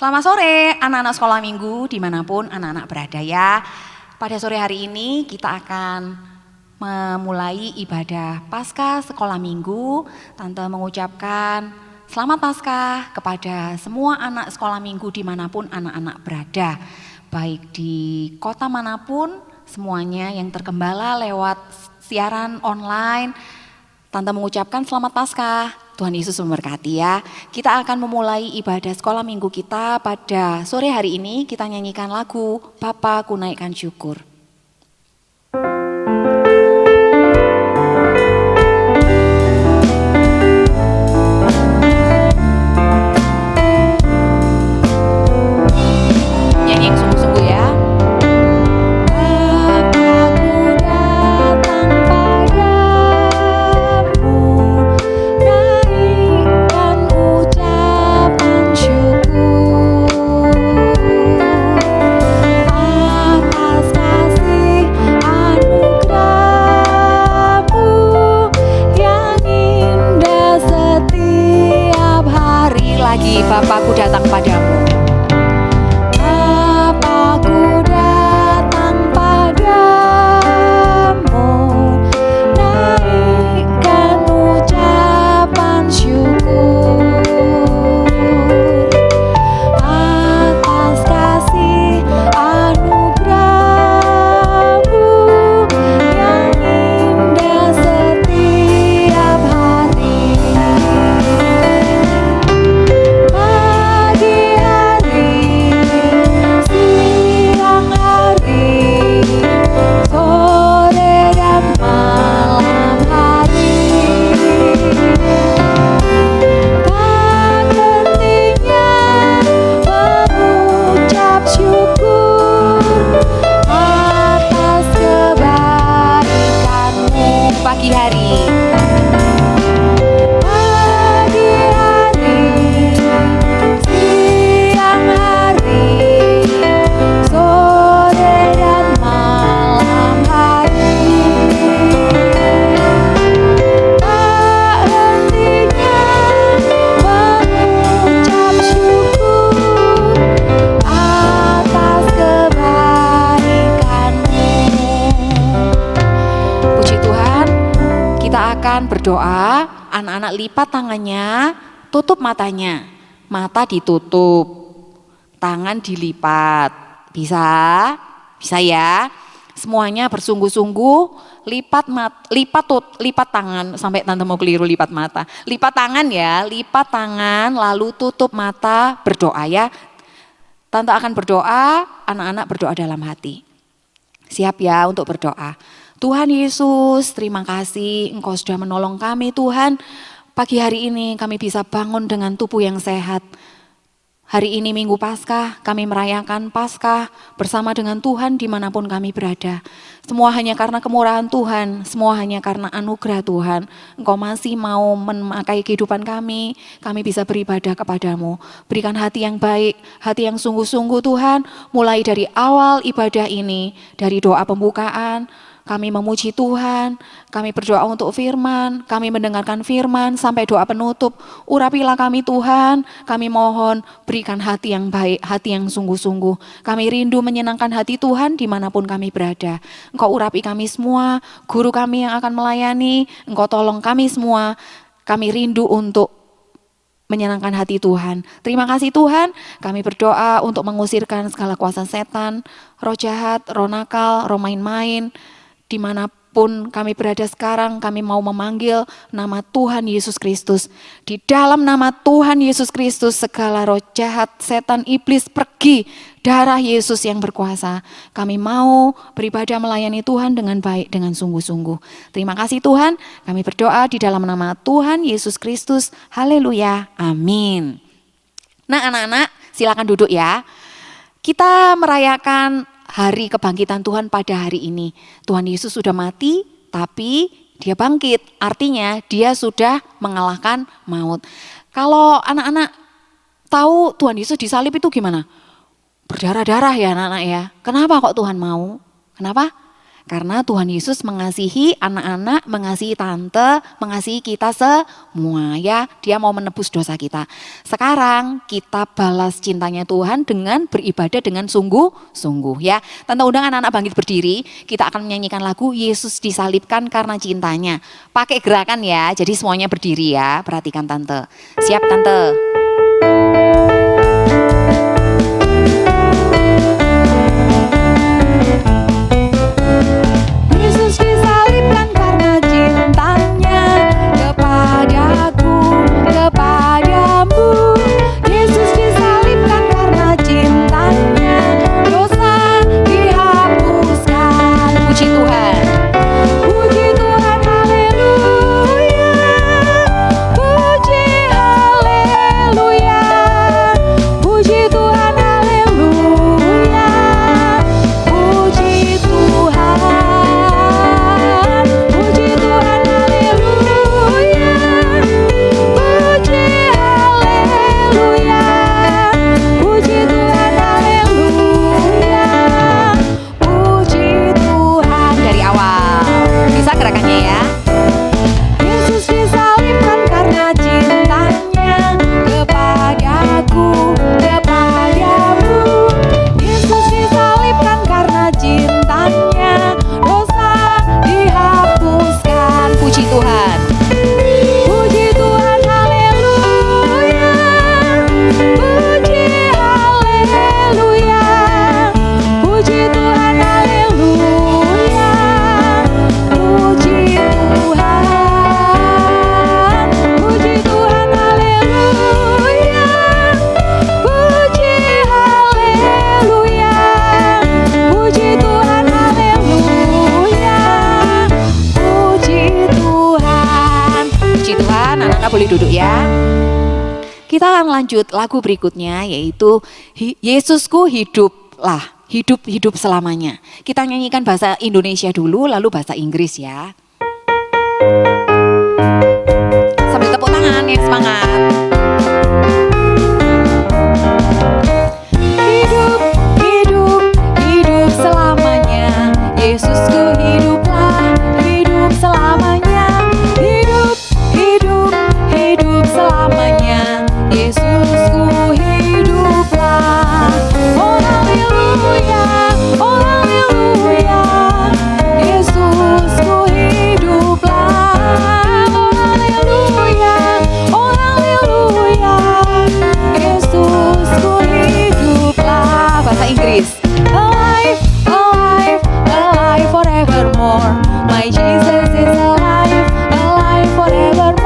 Selamat sore anak-anak sekolah minggu dimanapun anak-anak berada ya. Pada sore hari ini kita akan memulai ibadah Paskah sekolah minggu. Tante mengucapkan selamat Paskah kepada semua anak sekolah minggu dimanapun anak-anak berada. Baik di kota manapun, semuanya yang tergembala lewat siaran online. Tante mengucapkan selamat Paskah. Tuhan Yesus memberkati ya. Kita akan memulai ibadah sekolah minggu kita pada sore hari ini. Kita nyanyikan lagu Bapa Ku Naikkan Syukur. Nyanyi yang sungguh-sungguh ya. Bapakku datang padamu. Bapakku datang padamu, naikkan ucapan syukur atas kasih anugerah-Mu yang indah setiap hari. Pagi hari, siang hari, sore dan malam hari, tak hentinya mengucap syukur atas kebaikan-Mu. Puji Tuhan. Kita akan berdoa, anak-anak lipat tangannya, tutup matanya. Mata ditutup, tangan dilipat. Bisa? Bisa ya? Semuanya bersungguh-sungguh, lipat tangan, sampai tante mau keliru lipat mata. Lipat tangan ya, lipat tangan lalu tutup mata, berdoa ya. Tante akan berdoa, anak-anak berdoa dalam hati. Siap ya untuk berdoa. Tuhan Yesus, terima kasih Engkau sudah menolong kami Tuhan. Pagi hari ini kami bisa bangun dengan tubuh yang sehat. Hari ini Minggu Paskah, kami merayakan Paskah bersama dengan Tuhan dimanapun kami berada. Semua hanya karena kemurahan Tuhan, semua hanya karena anugerah Tuhan. Engkau masih mau memakai kehidupan kami bisa beribadah kepadamu. Berikan hati yang baik, hati yang sungguh-sungguh Tuhan, mulai dari awal ibadah ini, dari doa pembukaan, kami memuji Tuhan, kami berdoa untuk firman, kami mendengarkan firman sampai doa penutup. Urapilah kami Tuhan, kami mohon berikan hati yang baik, hati yang sungguh-sungguh. Kami rindu menyenangkan hati Tuhan dimanapun kami berada. Engkau urapi kami semua, guru kami yang akan melayani, Engkau tolong kami semua. Kami rindu untuk menyenangkan hati Tuhan. Terima kasih Tuhan, kami berdoa untuk mengusirkan segala kuasa setan, roh jahat, roh nakal, roh main-main. Dimanapun kami berada sekarang, kami mau memanggil nama Tuhan Yesus Kristus. Di dalam nama Tuhan Yesus Kristus, segala roh jahat, setan, iblis pergi. Darah Yesus yang berkuasa. Kami mau beribadah melayani Tuhan dengan baik, dengan sungguh-sungguh. Terima kasih Tuhan, kami berdoa di dalam nama Tuhan Yesus Kristus. Haleluya, amin. Nah anak-anak, silakan duduk ya. Kita merayakan hari kebangkitan Tuhan pada hari ini. Tuhan Yesus sudah mati, tapi dia bangkit. Artinya dia sudah mengalahkan maut. Kalau anak-anak tahu Tuhan Yesus disalib itu gimana? Berdarah-darah ya anak-anak ya. Kenapa kok Tuhan mau? Kenapa? Karena Tuhan Yesus mengasihi anak-anak, mengasihi tante, mengasihi kita semua ya. Dia mau menebus dosa kita. Sekarang kita balas cintanya Tuhan dengan beribadah dengan sungguh-sungguh ya. Tante undang anak-anak bangkit berdiri, kita akan menyanyikan lagu Yesus disalibkan karena cintanya. Pakai gerakan ya, jadi semuanya berdiri ya. Perhatikan tante. Siap tante? Boleh duduk ya. Kita akan lanjut lagu berikutnya yaitu Yesusku hiduplah, hidup selamanya. Kita nyanyikan bahasa Indonesia dulu lalu bahasa Inggris ya. Sambil tepuk tangan yang semangat. Hidup selamanya. Yesusku hiduplah, hidup selamanya. Hidup selamanya, Yesusku hiduplah. Oh haleluya, oh haleluya, Yesusku hiduplah. Oh haleluya, oh haleluya, Yesusku hiduplah. Bahasa Inggris. Alive, alive, alive forevermore. My Jesus is alive, alive forevermore.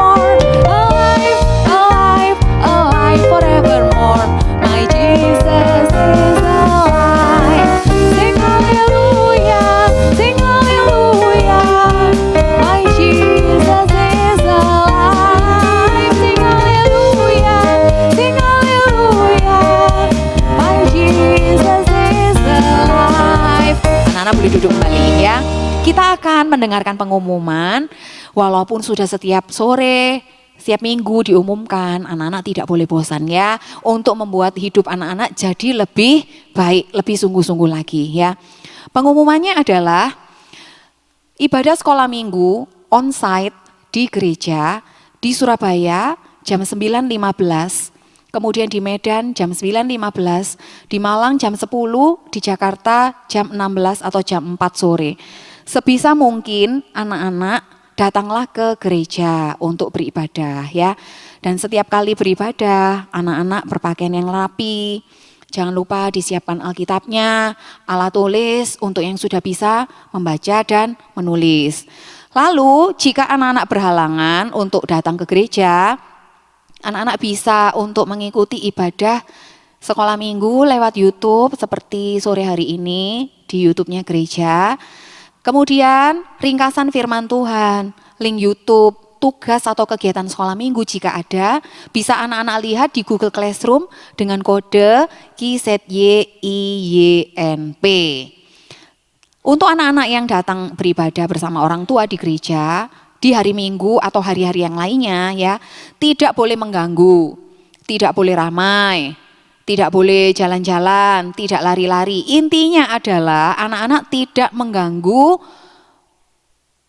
Forevermore, my Jesus is alive. Sing hallelujah, sing hallelujah. My Jesus is alive. Sing hallelujah, sing hallelujah. My Jesus is alive. Anak-anak boleh duduk kembali ya. Kita akan mendengarkan pengumuman walaupun sudah setiap sore, setiap minggu diumumkan, anak-anak tidak boleh bosan ya untuk membuat hidup anak-anak jadi lebih baik, lebih sungguh-sungguh lagi ya. Pengumumannya adalah ibadah sekolah minggu on-site di gereja di Surabaya jam 9.15, kemudian di Medan jam 9.15, di Malang jam 10, di Jakarta jam 16 atau jam 4 sore. Sebisa mungkin anak-anak datanglah ke gereja untuk beribadah ya. Dan setiap kali beribadah, anak-anak berpakaian yang rapi. Jangan lupa disiapkan Alkitabnya, alat tulis untuk yang sudah bisa membaca dan menulis. Lalu jika anak-anak berhalangan untuk datang ke gereja, anak-anak bisa untuk mengikuti ibadah sekolah minggu lewat YouTube seperti sore hari ini di YouTube-nya gereja. Kemudian ringkasan firman Tuhan, link YouTube, tugas atau kegiatan sekolah minggu jika ada, bisa anak-anak lihat di Google Classroom dengan kode KZYIYNP. Untuk anak-anak yang datang beribadah bersama orang tua di gereja, di hari Minggu atau hari-hari yang lainnya ya, tidak boleh mengganggu, tidak boleh ramai, tidak boleh jalan-jalan, tidak lari-lari. Intinya adalah anak-anak tidak mengganggu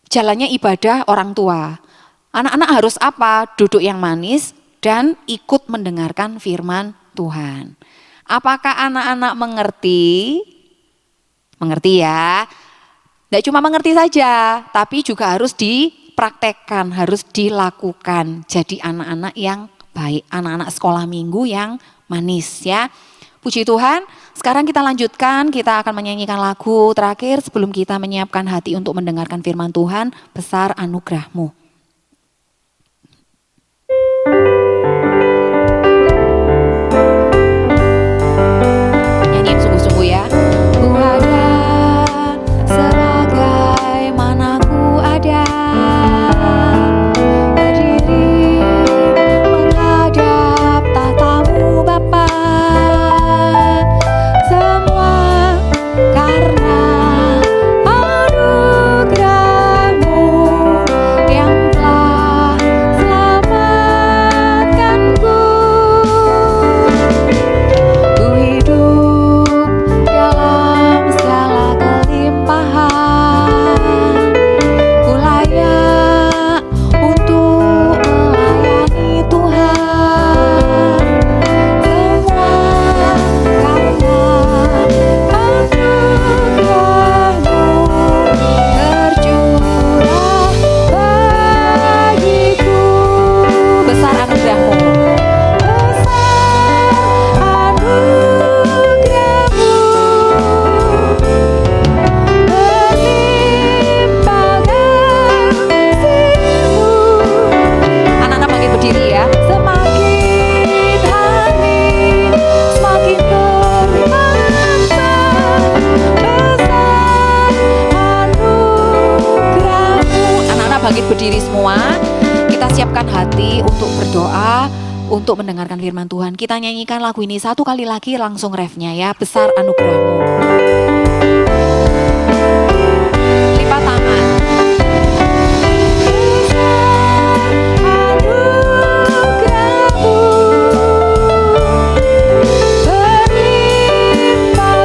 jalannya ibadah orang tua. Anak-anak harus apa? Duduk yang manis dan ikut mendengarkan firman Tuhan. Apakah anak-anak mengerti? Mengerti ya. Tidak cuma mengerti saja, tapi juga harus dipraktekkan, harus dilakukan. Jadi anak-anak yang baik, anak-anak sekolah minggu yang manis ya. Puji Tuhan, sekarang kita lanjutkan, kita akan menyanyikan lagu terakhir sebelum kita menyiapkan hati untuk mendengarkan firman Tuhan, besar anugerah-Mu. Nyanyiin sungguh-sungguh ya. Ku ada sebagaimana ku ada, berdiri menghadap tatamu Bapa. Semua karena anugerah-Mu yang telah selamatkanku. Ku hidup dalam segala kelimpahan, ku layak untuk melayani Tuhan. Semua karena anugerah-Mu tercurah bagiku. Besar anugerah-Mu. Besar anugerah-Mu, berlimpah kasih-Mu. Anak-anak bangkit berdiri ya. Semakin hari, semakin bertambah besar anugerah-Mu. Anak-anak bangkit berdiri semua. Kita siapkan hati untuk berdoa, untuk mendengarkan firman Tuhan. Kita nyanyikan lagu ini satu kali lagi, langsung refnya ya. Besar anugerah-Mu. Lipat tangan. Anugerah-Mu, berlimpah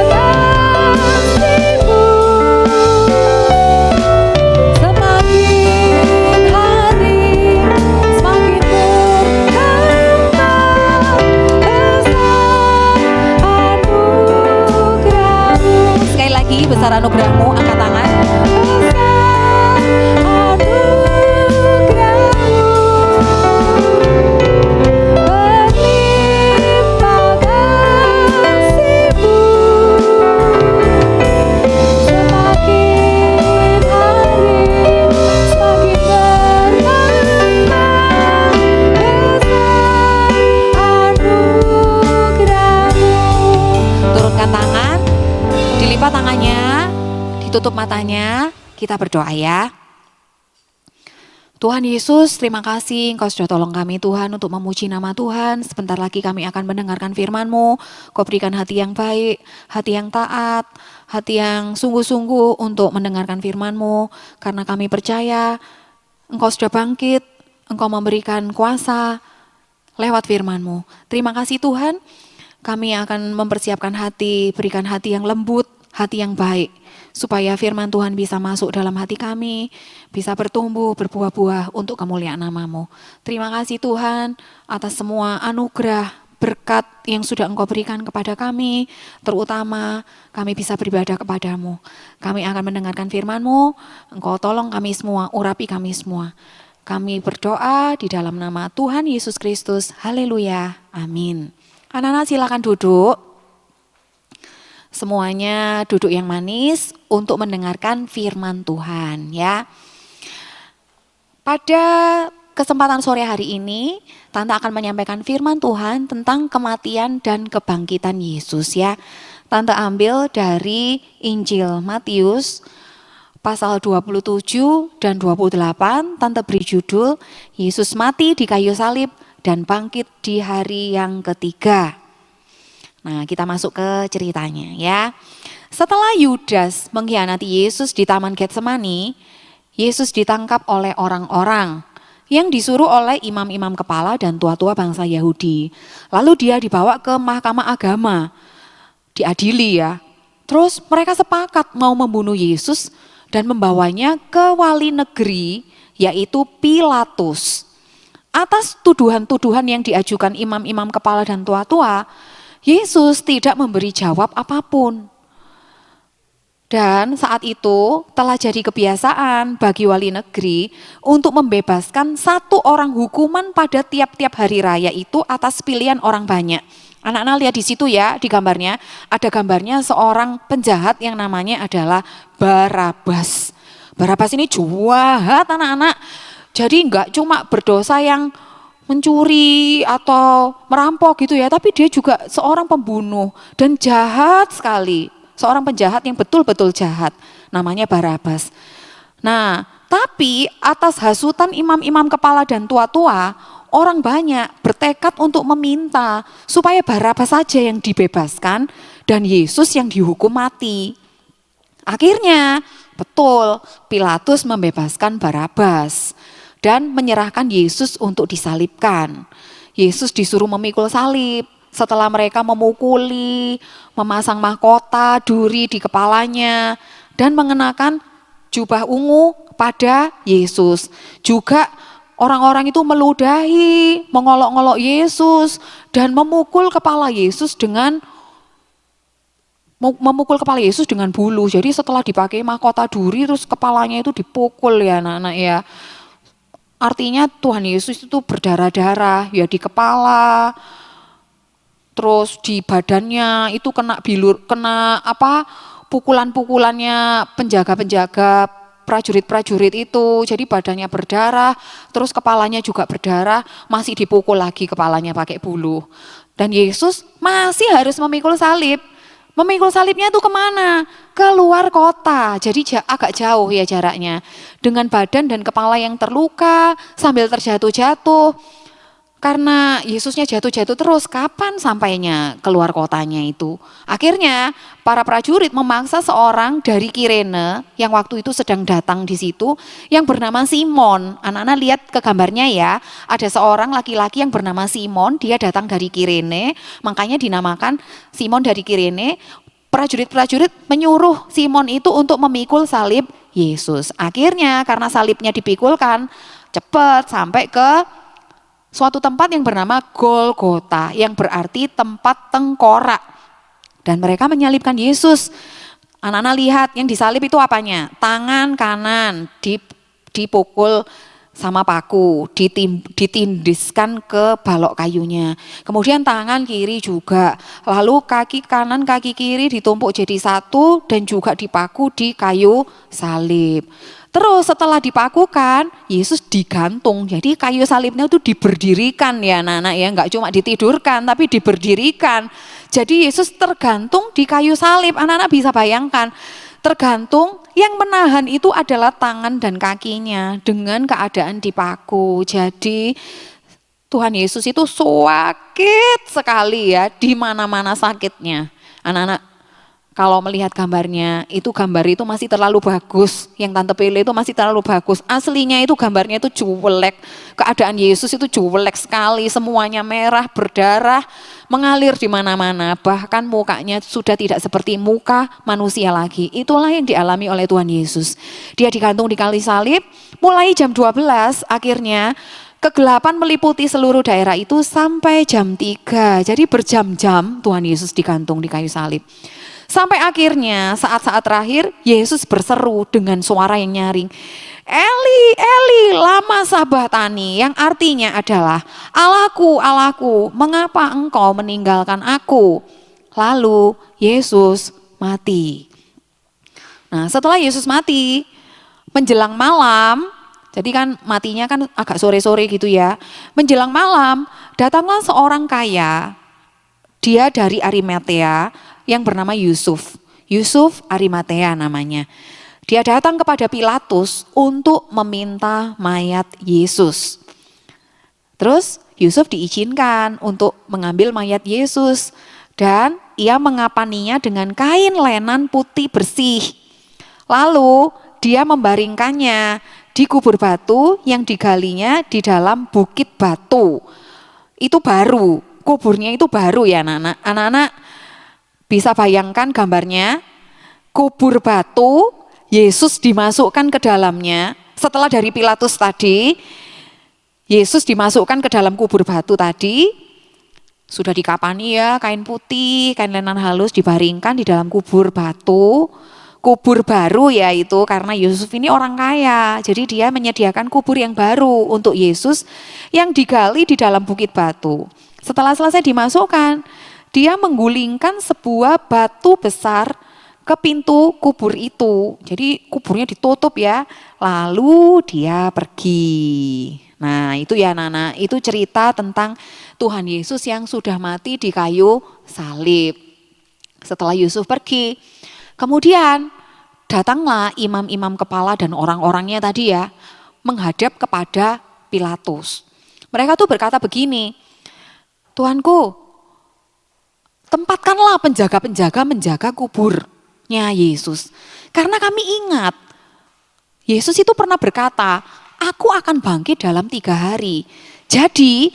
kasih-Mu. Semakin hari, semakin bertambah besar anugerah-Mu. Sekali lagi, besar anugerah-Mu, angkat tangan. Besar anugerah-Mu, berlimpah kasih-Mu. Semakin hari, semakin bertambah besar anugerah-Mu. Turunkan tangan, dilipat tangannya, ditutup matanya, kita berdoa ya. Tuhan Yesus, terima kasih Engkau sudah tolong kami Tuhan untuk memuji nama Tuhan. Sebentar lagi kami akan mendengarkan firman-Mu. Kau berikan hati yang baik, hati yang taat, hati yang sungguh-sungguh untuk mendengarkan firman-Mu. Karena kami percaya Engkau sudah bangkit, Engkau memberikan kuasa lewat firman-Mu. Terima kasih Tuhan, kami akan mempersiapkan hati, berikan hati yang lembut, hati yang baik, supaya firman Tuhan bisa masuk dalam hati kami, bisa bertumbuh, berbuah-buah untuk kemuliaan nama-Mu. Terima kasih Tuhan atas semua anugerah, berkat yang sudah Engkau berikan kepada kami, terutama kami bisa beribadah kepada-Mu. Kami akan mendengarkan firman-Mu, Engkau tolong kami semua, urapi kami semua. Kami berdoa di dalam nama Tuhan Yesus Kristus. Haleluya. Amin. Anak-anak silakan duduk. Semuanya duduk yang manis untuk mendengarkan firman Tuhan ya. Pada kesempatan sore hari ini, Tante akan menyampaikan firman Tuhan tentang kematian dan kebangkitan Yesus ya. Tante ambil dari Injil Matius pasal 27 dan 28, Tante beri judul Yesus mati di kayu salib dan bangkit di hari yang ketiga. Nah, kita masuk ke ceritanya ya. Setelah Yudas mengkhianati Yesus di Taman Getsemani, Yesus ditangkap oleh orang-orang yang disuruh oleh imam-imam kepala dan tua-tua bangsa Yahudi. Lalu dia dibawa ke mahkamah agama, diadili ya. Terus mereka sepakat mau membunuh Yesus dan membawanya ke wali negeri, yaitu Pilatus. Atas tuduhan-tuduhan yang diajukan imam-imam kepala dan tua-tua, Yesus tidak memberi jawab apapun. Dan saat itu telah jadi kebiasaan bagi wali negeri untuk membebaskan satu orang hukuman pada tiap-tiap hari raya itu atas pilihan orang banyak. Anak-anak lihat di situ ya, di gambarnya ada gambarnya seorang penjahat yang namanya adalah Barabas. Barabas ini jahat anak-anak. Jadi enggak cuma berdosa yang mencuri atau merampok gitu ya, tapi dia juga seorang pembunuh dan jahat sekali. Seorang penjahat yang betul-betul jahat, namanya Barabas. Nah, tapi atas hasutan imam-imam kepala dan tua-tua, orang banyak bertekad untuk meminta supaya Barabas saja yang dibebaskan dan Yesus yang dihukum mati. Akhirnya, betul, Pilatus membebaskan Barabas dan menyerahkan Yesus untuk disalibkan. Yesus disuruh memikul salib. Setelah mereka memukuli, memasang mahkota, duri di kepalanya, dan mengenakan jubah ungu pada Yesus. Juga orang-orang itu meludahi, mengolok-olok Yesus, dan memukul kepala Yesus dengan bulu. Jadi setelah dipakai mahkota duri, terus kepalanya itu dipukul ya anak-anak ya. Artinya Tuhan Yesus itu berdarah-darah, ya di kepala, terus di badannya itu kena pukulan-pukulannya penjaga-penjaga prajurit-prajurit itu, jadi badannya berdarah, terus kepalanya juga berdarah, masih dipukul lagi kepalanya pakai bulu. Dan Yesus masih harus memikul salib. Memikul salibnya itu kemana? Keluar kota, jadi agak jauh ya jaraknya. Dengan badan dan kepala yang terluka, sambil terjatuh-jatuh. Karena Yesusnya jatuh-jatuh terus, kapan sampainya keluar kotanya itu? Akhirnya para prajurit memaksa seorang dari Kirene yang waktu itu sedang datang di situ yang bernama Simon. Anak-anak lihat ke gambarnya ya, ada seorang laki-laki yang bernama Simon, dia datang dari Kirene, makanya dinamakan Simon dari Kirene. Prajurit-prajurit menyuruh Simon itu untuk memikul salib Yesus. Akhirnya karena salibnya dipikulkan, cepat sampai ke suatu tempat yang bernama Golgota, yang berarti tempat tengkorak. Dan mereka menyalibkan Yesus. Anak-anak lihat yang disalib itu apanya? Tangan kanan dipukul sama paku, ditindiskan ke balok kayunya. Kemudian tangan kiri juga. Lalu kaki kanan, kaki kiri ditumpuk jadi satu dan juga dipaku di kayu salib. Terus setelah dipakukan, Yesus digantung. Jadi kayu salibnya itu diberdirikan ya anak-anak ya, enggak cuma ditidurkan tapi diberdirikan. Jadi Yesus tergantung di kayu salib. Anak-anak bisa bayangkan, tergantung yang menahan itu adalah tangan dan kakinya dengan keadaan dipaku. Jadi Tuhan Yesus itu sakit sekali ya, di mana-mana sakitnya. Anak-anak kalau melihat gambarnya, itu gambar itu masih terlalu bagus. Yang Tante pilih itu masih terlalu bagus. Aslinya itu gambarnya itu juwelek. Keadaan Yesus itu juwelek sekali. Semuanya merah, berdarah, mengalir di mana-mana. Bahkan mukanya sudah tidak seperti muka manusia lagi. Itulah yang dialami oleh Tuhan Yesus. Dia digantung di kayu salib. Mulai jam 12 akhirnya kegelapan meliputi seluruh daerah itu sampai jam 3. Jadi berjam-jam Tuhan Yesus digantung di kayu salib. Sampai akhirnya saat-saat terakhir Yesus berseru dengan suara yang nyaring, Eli, Eli, lama sabachthani, yang artinya adalah Allahku, Allahku, mengapa engkau meninggalkan aku? Lalu Yesus mati. Nah setelah Yesus mati, menjelang malam, jadi kan matinya kan agak sore-sore gitu ya, menjelang malam datanglah seorang kaya, dia dari Arimatea, yang bernama Yusuf Arimatea namanya. Dia datang kepada Pilatus untuk meminta mayat Yesus. Terus Yusuf diizinkan untuk mengambil mayat Yesus dan ia mengapaninya dengan kain lenan putih bersih. Lalu dia membaringkannya di kubur batu yang digalinya di dalam bukit batu. Itu baru, kuburnya itu baru ya anak-anak. Anak-anak bisa bayangkan gambarnya, kubur batu, Yesus dimasukkan ke dalamnya. Setelah dari Pilatus tadi, Yesus dimasukkan ke dalam kubur batu tadi, sudah dikapani ya, kain putih, kain lenan halus dibaringkan di dalam kubur batu. Kubur baru ya itu, karena Yusuf ini orang kaya, jadi dia menyediakan kubur yang baru untuk Yesus yang digali di dalam bukit batu. Setelah selesai dimasukkan, dia menggulingkan sebuah batu besar ke pintu kubur itu. Jadi kuburnya ditutup ya, lalu dia pergi. Nah itu ya anak-anak, itu cerita tentang Tuhan Yesus yang sudah mati di kayu salib. Setelah Yusuf pergi, kemudian datanglah imam-imam kepala dan orang-orangnya tadi ya, menghadap kepada Pilatus. Mereka tuh berkata begini, Tuanku, tempatkanlah penjaga-penjaga menjaga kuburnya Yesus. Karena kami ingat, Yesus itu pernah berkata, aku akan bangkit dalam 3 hari. Jadi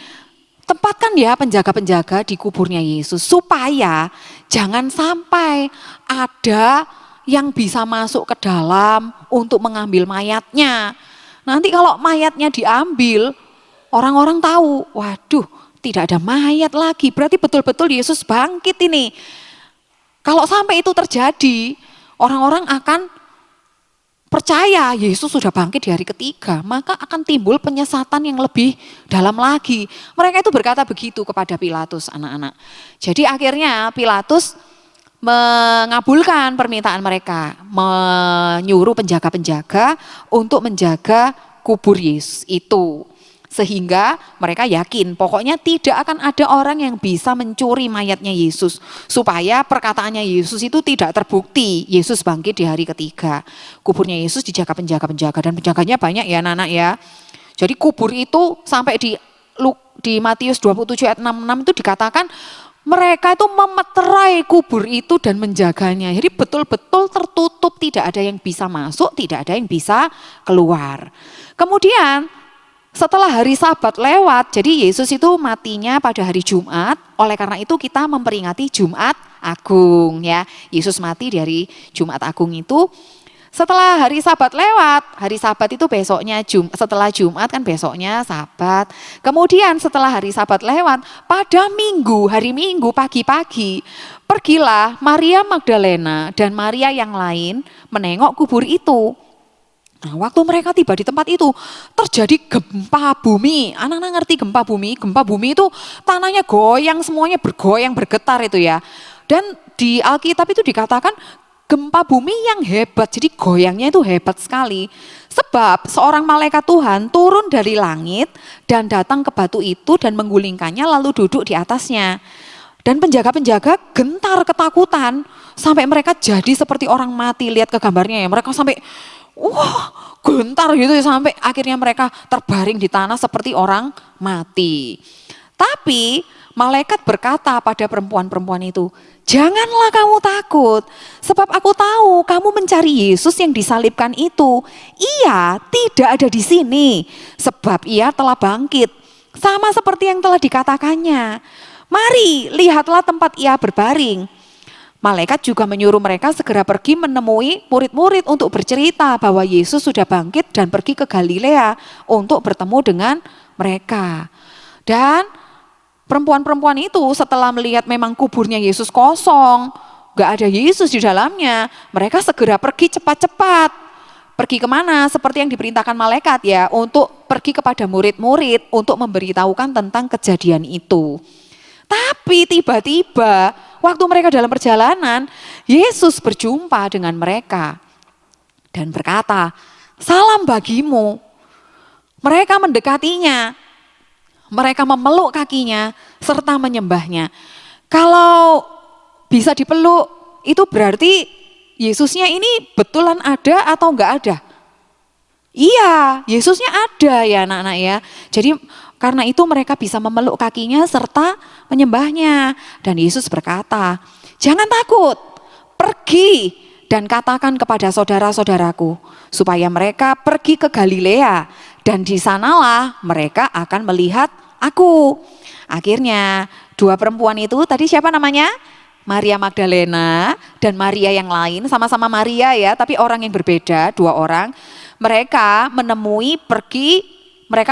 tempatkan ya penjaga-penjaga di kuburnya Yesus supaya jangan sampai ada yang bisa masuk ke dalam untuk mengambil mayatnya. Nanti kalau mayatnya diambil, orang-orang tahu, waduh tidak ada mayat lagi, berarti betul-betul Yesus bangkit ini. Kalau sampai itu terjadi, orang-orang akan percaya Yesus sudah bangkit di hari ketiga, maka akan timbul penyesatan yang lebih dalam lagi. Mereka itu berkata begitu kepada Pilatus, anak-anak. Jadi akhirnya Pilatus mengabulkan permintaan mereka, menyuruh penjaga-penjaga untuk menjaga kubur Yesus itu. Sehingga mereka yakin pokoknya tidak akan ada orang yang bisa mencuri mayatnya Yesus. Supaya perkataannya Yesus itu tidak terbukti, Yesus bangkit di hari ketiga. Kuburnya Yesus dijaga penjaga-penjaga dan penjaganya banyak ya anak-anak ya. Jadi kubur itu sampai di Matius 27 ayat 66 itu dikatakan mereka itu memeterai kubur itu dan menjaganya. Jadi betul-betul tertutup, tidak ada yang bisa masuk, tidak ada yang bisa keluar. Kemudian setelah hari Sabat lewat, jadi Yesus itu matinya pada hari Jumat, oleh karena itu kita memperingati Jumat Agung ya. Yesus mati di hari Jumat Agung itu. Setelah hari Sabat lewat, hari Sabat itu besoknya setelah Jumat kan besoknya Sabat. Kemudian setelah hari Sabat lewat, pada Minggu, hari Minggu pagi-pagi, pergilah Maria Magdalena dan Maria yang lain menengok kubur itu. Nah, waktu mereka tiba di tempat itu, terjadi gempa bumi. Anak-anak ngerti gempa bumi? Gempa bumi itu tanahnya goyang, semuanya bergoyang, bergetar itu ya. Dan di Alkitab itu dikatakan gempa bumi yang hebat, jadi goyangnya itu hebat sekali. Sebab seorang malaikat Tuhan turun dari langit dan datang ke batu itu dan menggulingkannya lalu duduk di atasnya. Dan penjaga-penjaga gentar ketakutan sampai mereka jadi seperti orang mati. Lihat ke gambarnya ya, mereka sampai wah gentar gitu ya, sampai akhirnya mereka terbaring di tanah seperti orang mati. Tapi malaikat berkata pada perempuan-perempuan itu, janganlah kamu takut, sebab aku tahu kamu mencari Yesus yang disalibkan itu. Ia tidak ada di sini, sebab ia telah bangkit, sama seperti yang telah dikatakannya. Mari, lihatlah tempat ia berbaring. Malaikat juga menyuruh mereka segera pergi menemui murid-murid untuk bercerita bahwa Yesus sudah bangkit dan pergi ke Galilea untuk bertemu dengan mereka. Dan perempuan-perempuan itu setelah melihat memang kuburnya Yesus kosong, gak ada Yesus di dalamnya, mereka segera pergi cepat-cepat. Pergi kemana? Seperti yang diperintahkan malaikat ya, untuk pergi kepada murid-murid untuk memberitahukan tentang kejadian itu. Tapi tiba-tiba waktu mereka dalam perjalanan, Yesus berjumpa dengan mereka dan berkata, salam bagimu. Mereka mendekatinya, mereka memeluk kakinya serta menyembahnya. Kalau bisa dipeluk, itu berarti Yesusnya ini betulan ada atau enggak ada? Iya, Yesusnya ada ya anak-anak ya. Jadi karena itu mereka bisa memeluk kakinya serta menyembahnya. Dan Yesus berkata, jangan takut, pergi dan katakan kepada saudara-saudaraku supaya mereka pergi ke Galilea dan di sanalah mereka akan melihat aku. Akhirnya dua perempuan itu tadi siapa namanya? Maria Magdalena dan Maria yang lain, sama-sama Maria ya, tapi orang yang berbeda, dua orang. Mereka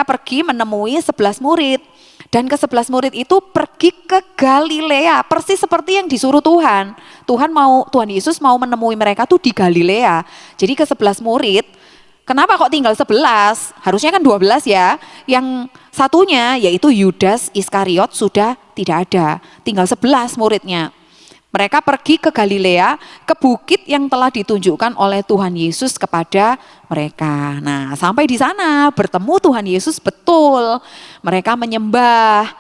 pergi menemui 11 murid. Dan ke-11 murid itu pergi ke Galilea, persis seperti yang disuruh Tuhan. Tuhan Yesus mau menemui mereka tuh di Galilea. Jadi ke-11 murid, kenapa kok tinggal 11? Harusnya kan 12 ya. Yang satunya yaitu Yudas Iskariot sudah tidak ada. Tinggal 11 muridnya. Mereka pergi ke Galilea, ke bukit yang telah ditunjukkan oleh Tuhan Yesus kepada mereka. Nah, sampai di sana bertemu Tuhan Yesus betul. Mereka menyembah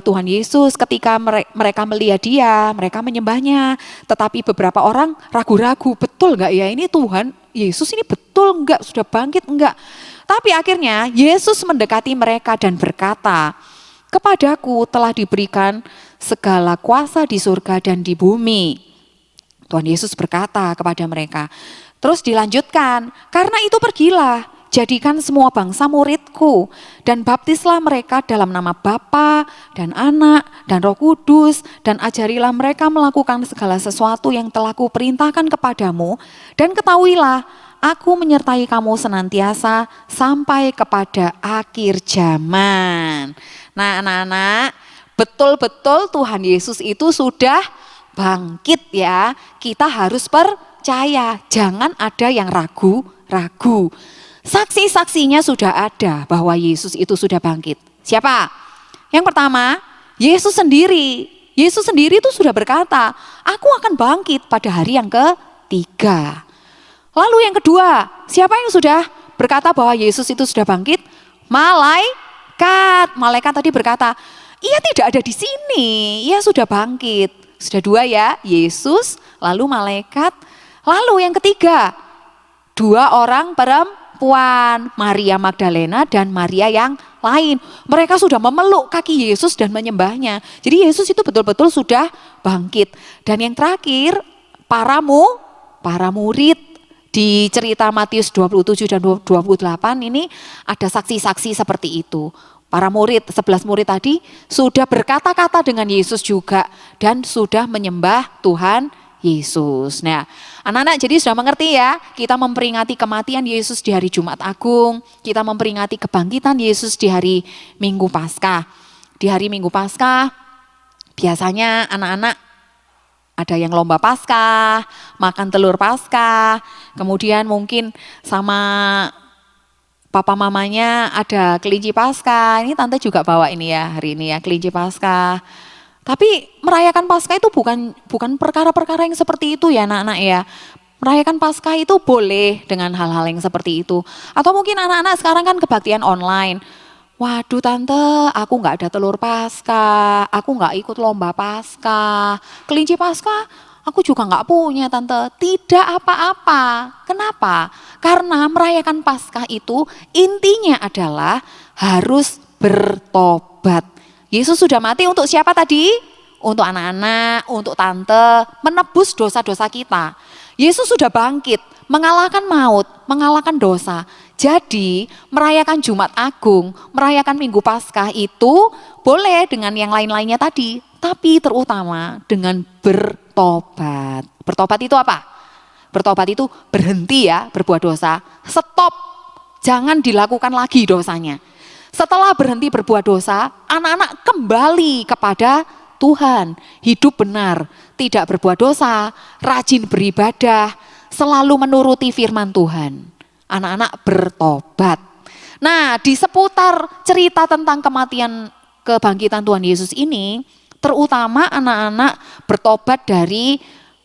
Tuhan Yesus. Ketika mereka melihat dia, mereka menyembahnya. Tetapi beberapa orang ragu-ragu, betul enggak ya ini Tuhan Yesus ini betul enggak, sudah bangkit enggak? Tapi akhirnya Yesus mendekati mereka dan berkata, "Kepadaku telah diberikan segala kuasa di surga dan di bumi." Tuhan Yesus berkata kepada mereka. Terus dilanjutkan, "Karena itu pergilah, jadikan semua bangsa muridku dan baptislah mereka dalam nama Bapa dan Anak dan Roh Kudus dan ajarilah mereka melakukan segala sesuatu yang telah kuperintahkan kepadamu dan ketahuilah aku menyertai kamu senantiasa sampai kepada akhir zaman." Nah anak-anak, betul-betul Tuhan Yesus itu sudah bangkit ya. Kita harus percaya, jangan ada yang ragu-ragu. Saksi-saksinya sudah ada bahwa Yesus itu sudah bangkit. Siapa? Yang pertama, Yesus sendiri. Yesus sendiri itu sudah berkata, aku akan bangkit pada hari yang ketiga. Lalu yang kedua, siapa yang sudah berkata bahwa Yesus itu sudah bangkit? Malaikat tadi berkata, ia tidak ada di sini, ia sudah bangkit. Sudah dua ya, Yesus, lalu malaikat. Lalu yang ketiga, dua orang perempuan, Maria Magdalena dan Maria yang lain. Mereka sudah memeluk kaki Yesus dan menyembahnya. Jadi Yesus itu betul-betul sudah bangkit. Dan yang terakhir, para murid. Di cerita Matius 27 dan 28 ini ada saksi-saksi seperti itu. Para murid, 11 murid tadi sudah berkata-kata dengan Yesus juga dan sudah menyembah Tuhan Yesus. Nah, anak-anak jadi sudah mengerti ya, kita memperingati kematian Yesus di hari Jumat Agung, kita memperingati kebangkitan Yesus di hari Minggu Paskah. Di hari Minggu Paskah biasanya anak-anak ada yang lomba Paskah, makan telur Paskah, kemudian mungkin sama papa mamanya ada kelinci Paskah. Ini tante juga bawa ini ya hari ini ya, kelinci Paskah. Tapi merayakan Paskah itu bukan perkara-perkara yang seperti itu ya anak-anak ya. Merayakan Paskah itu boleh dengan hal-hal yang seperti itu. Atau mungkin anak-anak sekarang kan kebaktian online. Waduh tante, aku nggak ada telur Paskah, aku nggak ikut lomba Paskah, kelinci Paskah, aku juga nggak punya tante. Tidak apa-apa. Kenapa? Karena merayakan Paskah itu intinya adalah harus bertobat. Yesus sudah mati untuk siapa tadi? Untuk anak-anak, untuk tante, menebus dosa-dosa kita. Yesus sudah bangkit, mengalahkan maut, mengalahkan dosa. Jadi merayakan Jumat Agung, merayakan Minggu Paskah itu boleh dengan yang lain-lainnya tadi. Tapi terutama dengan bertobat. Bertobat itu apa? Bertobat itu berhenti ya berbuat dosa. Stop, jangan dilakukan lagi dosanya. Setelah berhenti berbuat dosa, anak-anak kembali kepada Tuhan. Hidup benar, tidak berbuat dosa, rajin beribadah, selalu menuruti firman Tuhan. Anak-anak bertobat. Nah, di seputar cerita tentang kematian kebangkitan Tuhan Yesus ini, terutama anak-anak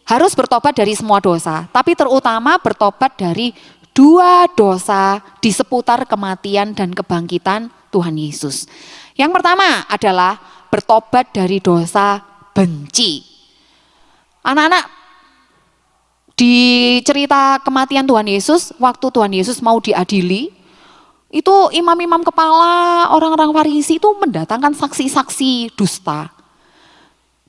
harus bertobat dari semua dosa, tapi terutama bertobat dari dua dosa di seputar kematian dan kebangkitan Tuhan Yesus. Yang pertama adalah bertobat dari dosa benci. Anak-anak, di cerita kematian Tuhan Yesus, waktu Tuhan Yesus mau diadili, itu imam-imam kepala, orang-orang Farisi itu mendatangkan saksi-saksi dusta.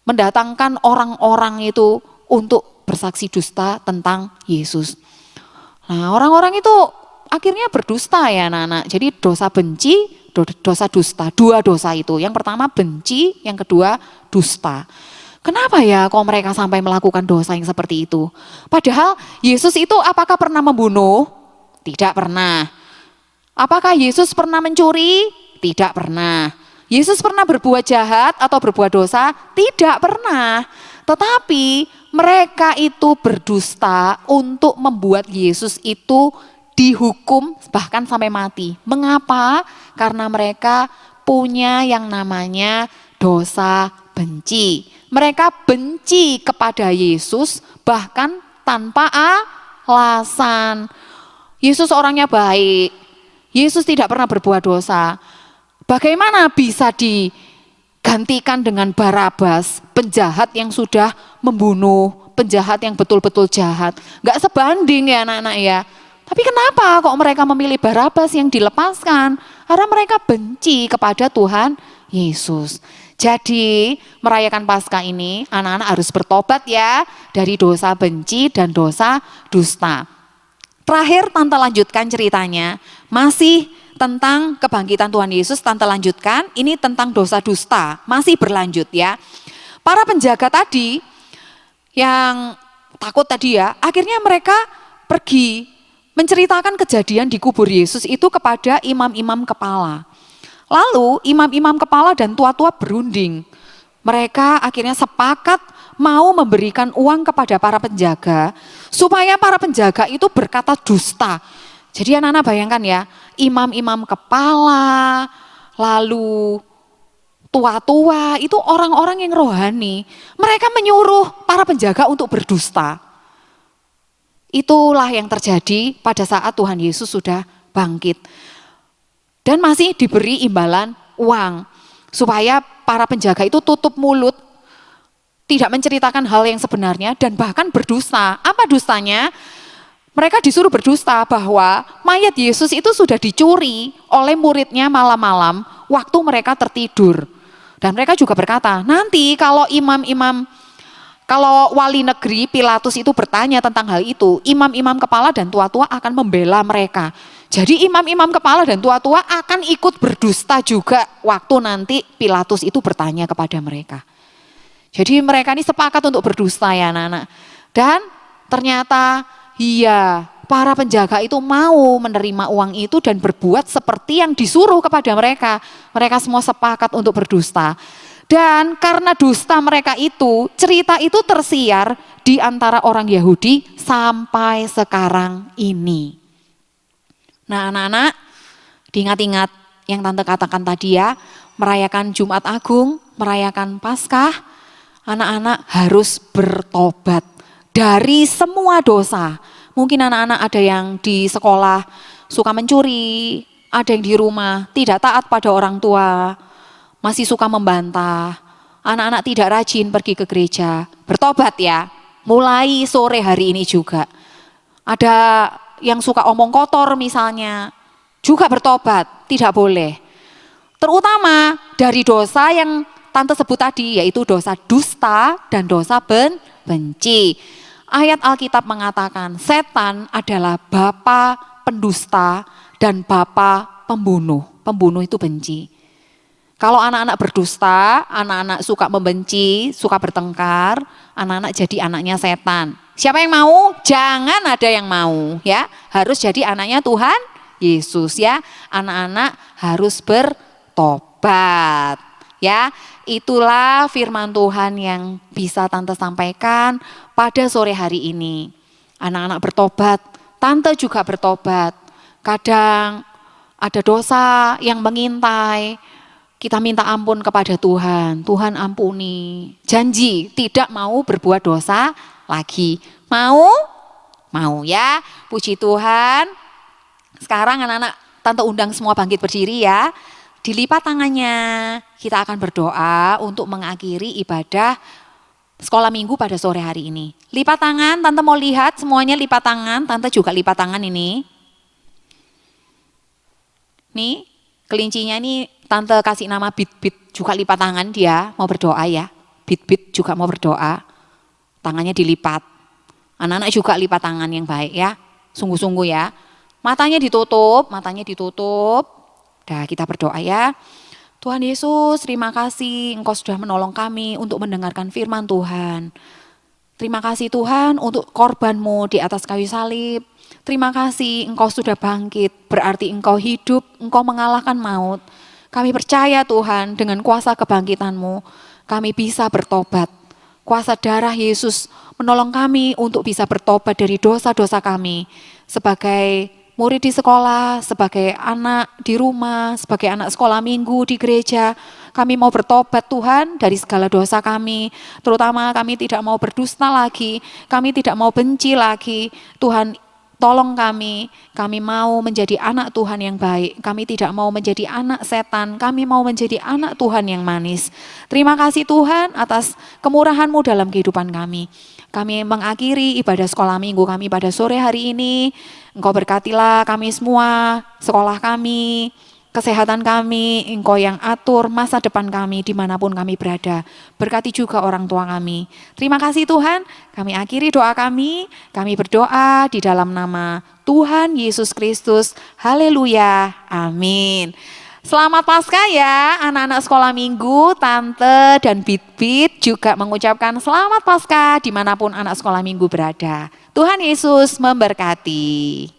Mendatangkan orang-orang itu untuk bersaksi dusta tentang Yesus. Nah, orang-orang itu akhirnya berdusta ya anak-anak. Jadi dosa benci, dosa dusta, dua dosa itu. Yang pertama benci, yang kedua dusta. Kenapa ya kok mereka sampai melakukan dosa yang seperti itu? Padahal Yesus itu apakah pernah membunuh? Tidak pernah. Apakah Yesus pernah mencuri? Tidak pernah. Yesus pernah berbuat jahat atau berbuat dosa? Tidak pernah. Tetapi mereka itu berdusta untuk membuat Yesus itu dihukum bahkan sampai mati. Mengapa? Karena mereka punya yang namanya dosa benci. Mereka benci kepada Yesus bahkan tanpa alasan. Yesus orangnya baik. Yesus tidak pernah berbuat dosa. Bagaimana bisa digantikan dengan Barabas, penjahat yang sudah membunuh, penjahat yang betul-betul jahat? Gak sebanding ya anak-anak ya. Tapi kenapa kok mereka memilih Barabas yang dilepaskan? Karena mereka benci kepada Tuhan Yesus. Jadi merayakan Paskah ini anak-anak harus bertobat ya dari dosa benci dan dosa dusta. Terakhir Tante lanjutkan ceritanya, masih tentang kebangkitan Tuhan Yesus. Tante lanjutkan, ini tentang dosa dusta, masih berlanjut ya. Para penjaga tadi yang takut tadi ya, akhirnya mereka pergi menceritakan kejadian di kubur Yesus itu kepada imam-imam kepala. Lalu imam-imam kepala dan tua-tua berunding. Mereka akhirnya sepakat mau memberikan uang kepada para penjaga supaya para penjaga itu berkata dusta. Jadi anak-anak bayangkan ya, imam-imam kepala, lalu tua-tua itu orang-orang yang rohani. Mereka menyuruh para penjaga untuk berdusta. Itulah yang terjadi pada saat Tuhan Yesus sudah bangkit. Dan masih diberi imbalan uang supaya para penjaga itu tutup mulut, tidak menceritakan hal yang sebenarnya dan bahkan berdusta. Apa dustanya? Mereka disuruh berdusta bahwa mayat Yesus itu sudah dicuri oleh muridnya malam-malam waktu mereka tertidur. Dan mereka juga berkata, nanti kalau kalau wali negeri Pilatus itu bertanya tentang hal itu, imam-imam kepala dan tua-tua akan membela mereka. Jadi imam-imam kepala dan tua-tua akan ikut berdusta juga waktu nanti Pilatus itu bertanya kepada mereka. Jadi mereka ini sepakat untuk berdusta ya anak-anak. Dan ternyata iya, para penjaga itu mau menerima uang itu dan berbuat seperti yang disuruh kepada mereka. Mereka semua sepakat untuk berdusta. Dan karena dusta mereka itu, cerita itu tersiar di antara orang Yahudi sampai sekarang ini. Nah anak-anak, diingat-ingat yang Tante katakan tadi ya, merayakan Jumat Agung, merayakan Paskah, anak-anak harus bertobat dari semua dosa. Mungkin anak-anak ada yang di sekolah suka mencuri, ada yang di rumah tidak taat pada orang tua, masih suka membantah, anak-anak tidak rajin pergi ke gereja. Bertobat ya, mulai sore hari ini juga. Ada yang suka omong kotor misalnya, juga bertobat, tidak boleh. Terutama dari dosa yang Tante sebut tadi, yaitu dosa dusta dan dosa benci. Ayat Alkitab mengatakan setan adalah bapa pendusta dan bapa pembunuh. Pembunuh itu benci. Kalau anak-anak berdusta, anak-anak suka membenci, suka bertengkar, anak-anak jadi anaknya setan. Siapa yang mau? Jangan ada yang mau ya. Harus jadi anaknya Tuhan Yesus ya. Anak-anak harus bertobat ya. Itulah firman Tuhan yang bisa Tante sampaikan pada sore hari ini. Anak-anak bertobat, Tante juga bertobat. Kadang ada dosa yang mengintai, kita minta ampun kepada Tuhan. Tuhan ampuni. Janji tidak mau berbuat dosa lagi. Mau? Mau ya. Puji Tuhan. Sekarang anak-anak Tante undang semua bangkit berdiri ya. Dilipat tangannya. Kita akan berdoa untuk mengakhiri ibadah sekolah minggu pada sore hari ini. Lipat tangan, Tante mau lihat semuanya lipat tangan. Tante juga lipat tangan ini. Nih, kelincinya ini Tante kasih nama Bit-Bit juga lipat tangan dia, mau berdoa ya. Bit-Bit juga mau berdoa, tangannya dilipat. Anak-anak juga lipat tangan yang baik ya, sungguh-sungguh ya. Matanya ditutup, matanya ditutup. Dah kita berdoa ya. Tuhan Yesus, terima kasih Engkau sudah menolong kami untuk mendengarkan firman Tuhan. Terima kasih Tuhan untuk korban-Mu di atas kayu salib. Terima kasih Engkau sudah bangkit, berarti Engkau hidup, Engkau mengalahkan maut. Kami percaya Tuhan dengan kuasa kebangkitan-Mu, kami bisa bertobat. Kuasa darah Yesus menolong kami untuk bisa bertobat dari dosa-dosa kami. Sebagai murid di sekolah, sebagai anak di rumah, sebagai anak sekolah minggu di gereja, kami mau bertobat Tuhan dari segala dosa kami. Terutama kami tidak mau berdusta lagi, kami tidak mau benci lagi. Tuhan tolong kami mau menjadi anak Tuhan yang baik, kami tidak mau menjadi anak setan, kami mau menjadi anak Tuhan yang manis. Terima kasih Tuhan atas kemurahan-Mu dalam kehidupan kami. Kami mengakhiri ibadah sekolah minggu kami pada sore hari ini. Engkau berkatilah kami semua, sekolah kami, kesehatan kami, Engkau yang atur masa depan kami dimanapun kami berada. Berkati juga orang tua kami. Terima kasih Tuhan, kami akhiri doa kami berdoa di dalam nama Tuhan Yesus Kristus. Haleluya, amin. Selamat Paskah ya anak-anak sekolah minggu, Tante dan Bit-Bit juga mengucapkan selamat Paskah dimanapun anak sekolah minggu berada. Tuhan Yesus memberkati.